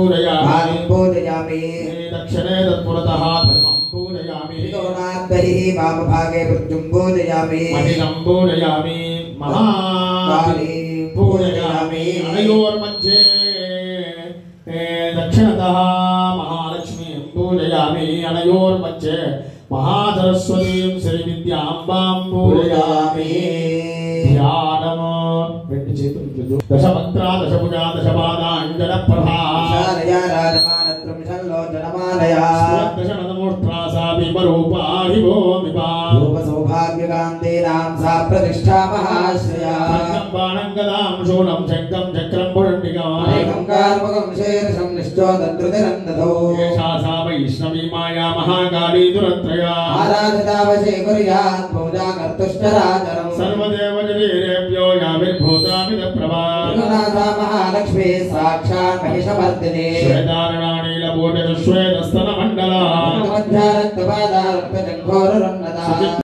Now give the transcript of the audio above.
पूजयामि दक्षिणे तत्पुरतः धर्मं पूजयामि त्रिकोणान्तरिः वामभागे मृत्युं पूजयामि महिषं पूजयामि महाकालीं पूजयामि अनयोर्मध्ये दक्षिणतः महालक्ष्मीं पूजयामि अनयोर्मध्ये महासरस्वतीं श्रीविद्याम्बां पूजयामि ध्यानम् दशमन्त्रा दशभुजा दशपादाञ्जनप्रभा शालया राजमानत्रं शल्लोचनमालया दशनतमोष्ट्रासा भीमरूपा हि भूमिपा रूपसौभाग्यकान्तीनां सा प्रतिष्ठा महाश्रया बाणं गदां शूलं शङ्खं चक्रं पुण्डिकम् कार्मकं शीर्षं निश्चोदन्तृतिरन्दधौ एषा सा वैष्णवी माया महाकाली दुरत्रया आराधिता वशे कुर्यात् पूजा कर्तुश्च राजरम् सर्वदेवजवीरेभ्यो याभिर्भूतामिदप्रभा त्रिगुणासा महालक्ष्मी साक्षात् महिषमर्दिनी श्वेतारणानीलभूषितश्वेतस्तनमण्डला मध्यारक्तपादारक्तजङ्घोरुन्नता